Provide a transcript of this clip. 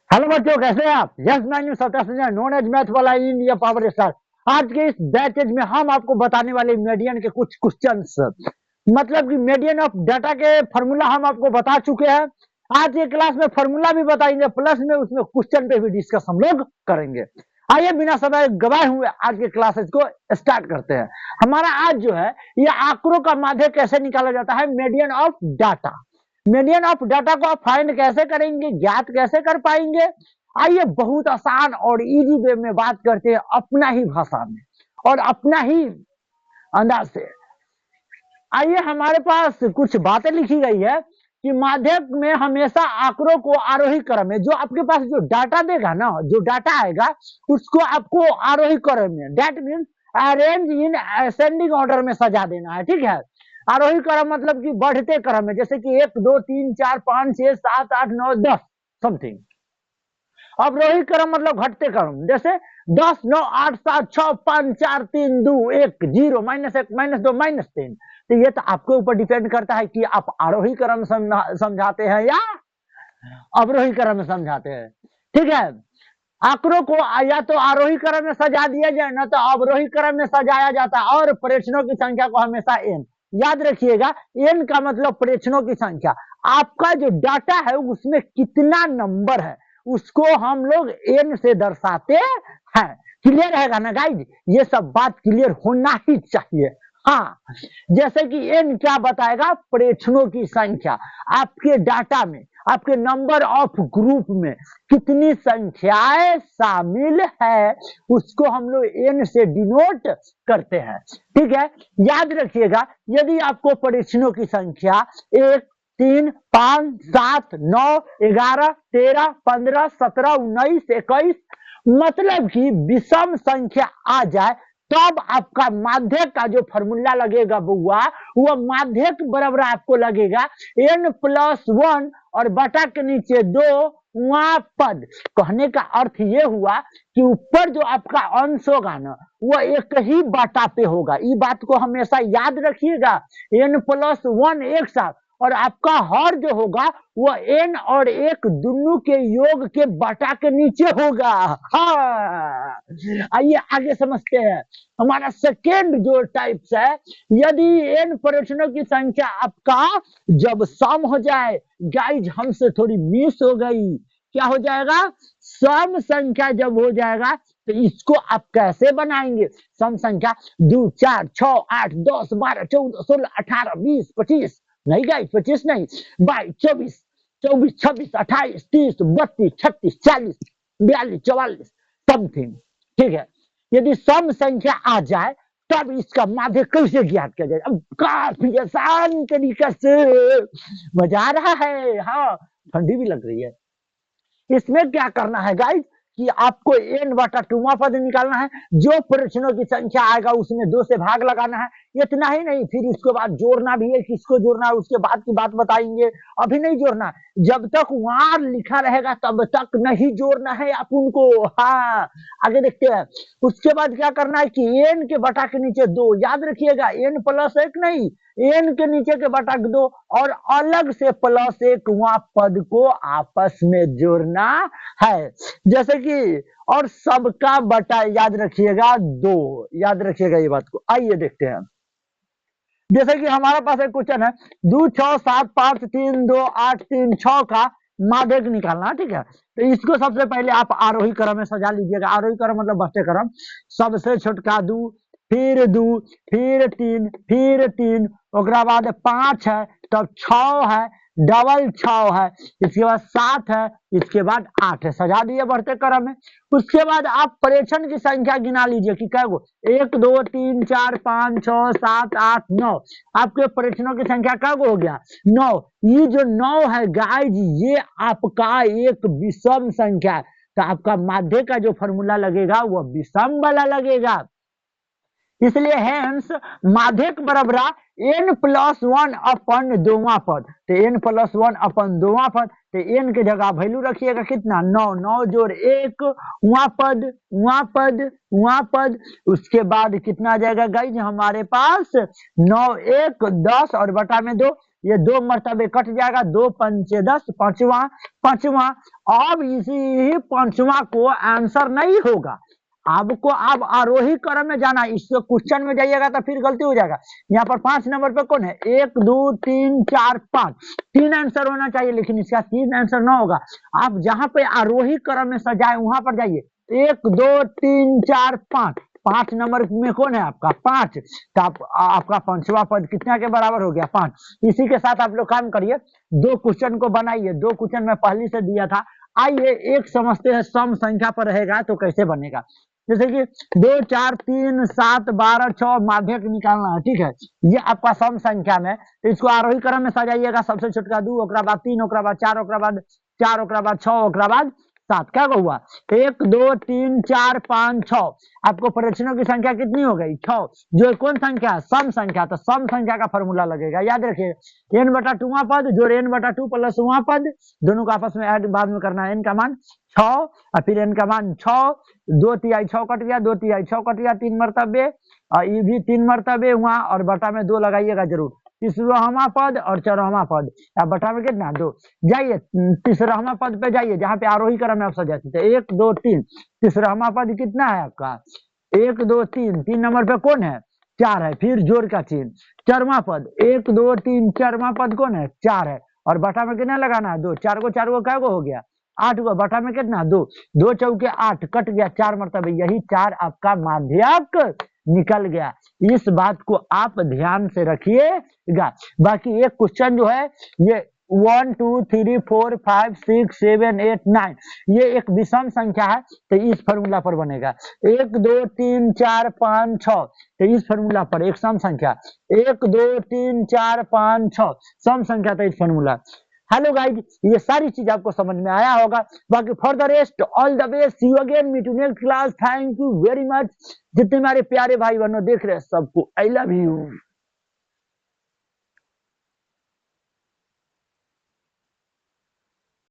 Hello बच्चों, कैसे हैं आप? यस, मैं new Satya Sanjay, known as math वाला इंडिया पावर स्टार। आज के इस बैचेज में हम आपको बताने वाले मीडियन के कुछ क्वेश्चंस, मतलब कि मीडियन ऑफ डाटा के फॉर्मूला हम आपको बता चुके हैं। आज के क्लास में फॉर्मूला भी बताएंगे, प्लस में उसमें क्वेश्चन पे भी डिस्कस हम लोग करेंगे। आइए बिना समय गवाए हुए आज के क्लासेस को स्टार्ट करते हैं। हमारा आज जो है, ये आंकड़ों का माध्य कैसे निकाला जाता है, median of data. Median of data को आप फाइंड कैसे करेंगे, ज्ञात कैसे कर पाएंगे? आइए बहुत आसान और इजी वे में बात करते हैं, अपना ही भाषा में और अपना ही अंदाज से। आइए, हमारे पास कुछ बातें लिखी गई है कि माध्यक में हमेशा आंकड़ों को आरोही क्रम में, जो आपके पास जो डाटा देगा ना, जो डाटा आएगा उसको आपको आरोही क्रम में, that means arrange in ascending order में सजा देना है। ठीक है, आरोही क्रम मतलब कि बढ़ते क्रम में, जैसे कि 1 2 3 4 5 6 7 8 9 10 समथिंग। अवरोही क्रम मतलब घटते क्रम, जैसे 10 9 8 7 6 5 4 3 2 1 0 -1 -2 -3। तो ये तो आपके ऊपर डिपेंड करता है कि आप आरोही क्रम समझाते हैं या अवरोही क्रम में समझाते हैं। ठीक है, आंकड़ों को या तो आरोही क्रम में सजा दिया जाए, ना तो अवरोही क्रम में सजाया जाता है, और प्रेक्षणों की संख्या को हमेशा एन, याद रखिएगा। एन का मतलब प्रेक्षणों की संख्या। आपका जो डाटा है उसमें कितना नंबर है उसको हम लोग एन से दर्शाते हैं। क्लियर रहेगा ना गाइज? ये सब बात क्लियर होना ही चाहिए। हाँ, जैसे कि एन क्या बताएगा, प्रेक्षणों की संख्या। आपके डाटा में, आपके नंबर ऑफ ग्रुप में कितनी संख्याएं शामिल है उसको हम लोग एन से डिनोट करते हैं। ठीक है, याद रखिएगा। यदि आपको परीक्षणों की संख्या 1 3 5 7 9 11 13 15 17 19 21 मतलब कि विषम संख्या आ जाए, तब आपका माध्यक का जो फॉर्मूला लगेगा बुआ, वो माध्यक बराबर आपको लगेगा n+1 और बटा के नीचे 2 वहां पद। कहने का अर्थ ये हुआ कि ऊपर जो आपका अंश होगा ना, वो एक ही बाटा पे होगा। ये बात को हमेशा याद रखिएगा। n+1 एक साथ, और आपका हर जो होगा वो n और 1 दोनों के योग के बटा के नीचे होगा। हाँ, आइए आगे समझते हैं। हमारा सेकेंड जो टाइप्स है, यदि n परीक्षणों की संख्या आपका जब सम हो जाए, गाइज हमसे थोड़ी मिस हो गई, क्या हो जाएगा? सम संख्या जब हो जाएगा तो इसको आप कैसे बनाएंगे? सम संख्या 2 4 6 8 10 12 14 16 18 20 25, नहीं गाइज 25 नहीं, 22 24 24 26 28 30 32 36 40 42 44 समथिंग। ठीक है, यदि सम संख्या आ जाए तब इसका माध्य कैसे ज्ञात किया जाए? अब काफी आसान तरीका से, मजा आ रहा है। हाँ, ठंडी भी लग रही है। इसमें क्या करना है गाइज कि आपको n बटा 2वां पद निकालना है। जो प्रश्नों की संख्या आएगा उसमें 2 से भाग लगाना है। इतना ही नहीं, फिर उसके बाद जोड़ना भी है। किसको जोड़ना है उसके बाद की बात बताएंगे, अभी नहीं जोड़ना। जब तक वहां लिखा रहेगा तब तक नहीं जोड़ना है आप उनको। हाँ, आगे देखते हैं। उसके बाद क्या करना है कि n के बटा के नीचे 2, याद रखिएगा n+1 नहीं, n के नीचे के बटा 2 और अलग से +1 वहां पद को आपस में जोड़ना है। जैसे कि और सबका बटा, याद रखिएगा 2, याद रखिएगा ये बात को। आइए देखते हैं। जैसे कि हमारे पास एक क्वेश्चन है, 2 6 7 5 3 2 8 3 6 का माध्यक निकालना। ठीक है, तो इसको सबसे पहले आप आरोही क्रम में सजा लीजिएगा। आरोही क्रम मतलब बढ़ते क्रम। सबसे छोटका 2, फिर 2, फिर 3, फिर 3, ओकरा बाद 5 है, तब 6 है, डबल 6 है, इसके बाद 7 है, इसके बाद 8 है। सजा दिए बढ़ते क्रम में। उसके बाद आप प्रेक्षण की संख्या गिना लीजिए कि क्या गो, 1 2 3 4 5 6 7 8 9। आपके प्रेक्षणों की संख्या क्या हो गया? 9। ये जो 9 है गाइज, ये आपका एक विषम संख्या है, तो आपका माध्य का जो फॉर्मूला लगेगा वो विषम वाला लगेगा। इसलिए हेंस माध्यक बराबर n+1 अपन 2वां पद। तो n+1 अपन 2वां पद, तो n के जगह वैल्यू रखिएगा कितना? 9। 9 जोड़ 1 वहां पद, वहां पद, वहां पद। उसके बाद कितना आ जाएगा गाइज हमारे पास? 9 1 10 और बटा में 2। ये 2 मर्तबे कट जाएगा, 2 पंचे 10, पांचवा पांचवा। अब इसी पांचवा को आंसर नहीं होगा, आपको अब आरोही क्रम में जाना, इस क्वेश्चन में जाइएगा तो फिर गलती हो जाएगा। यहाँ पर 5 नंबर पे कौन है, 1 2 3 4 5, 3 आंसर होना चाहिए, लेकिन इसका 3 आंसर ना होगा। आप जहां पे आरोही क्रम में सजाए वहां पर जाइए, 1 2 3 4 5, 5 नंबर में कौन है आपका 5, तो आपका पांचवा पद कितना के बराबर हो गया 5। इसी के साथ आप लोग काम करिए, 2 क्वेश्चन को बनाइए, 2 क्वेश्चन में पहले से दिया था। आइए एक समझते हैं, सम संख्या पर रहेगा तो कैसे बनेगा। जैसे कि 2 4 3 7 12 6 माध्यक निकालना है, ठीक है, ये आपका सम संख्या में, तो इसको आरोही क्रम में सजाइएगा, सबसे छोटका 2, ओकरा बाद 3, ओकरा बाद 4, ओकरा बाद 4, ओकरा बाद 6, ओकरा बाद 7। क्या हुआ, 1 2 3 4 5 6, आपको प्रदक्षिणों की संख्या कितनी हो गई 6, जो कौन संख्या है, सम संख्या, तो सम संख्या का फॉर्मूला लगेगा, याद रखिए, n बटा 2वां पद जोड़ n बटा 2 प्लस वां पद, दोनों को आपस में ऐड बाद में करना है, n का मान 6 और फिर n का मान 6, 2 तिहाई 6 कट गया, 2 तिहाई 6 कट गया, 3 मरतबे, और ये भी 3 मरतबे हुआ, और बटा में 2 लगाइएगा जरूर, तीसरा पद और चौराहा पद, बटा में कितना 2। जाइए तीसरा पद पे जाइए, जहां पे आरोही क्रम में आप सजाते थे, 1 2 3, तीसरा पद कितना है आपका 1 2 3, 3 नंबर पे कौन है 4 है, फिर जोड़ का चिन्ह, चरवा पद 1 2 3, चरवा पद कौन है 4 है, और बटा में कितना लगाना है 2, 4 को क्या को हो गया 8 को, बटा में कितना 2, 2 चौके 8 कट गया, 4 मरतबे, यही 4 आपका माध्यक निकल गया। इस बात को आप ध्यान से रखिएगा। बाकी एक क्वेश्चन जो है ये 1 2 3 4 5 6 7 8 9, ये एक विषम संख्या है, तो इस फॉर्मूला पर बनेगा। 1 2 3 4 5 6, तो इस फॉर्मूला पर एक सम संख्या, 1 2 3 4 5 6 सम संख्या, तो इस फॉर्मूला। हेलो गाइज, ये सारी चीज आपको समझ में आया होगा। बाकी for the rest all the best, see you again, meet you next class, thank you very much. जितने हमारे प्यारे भाई बहनों देख रहे हैं सबको आई लव यू।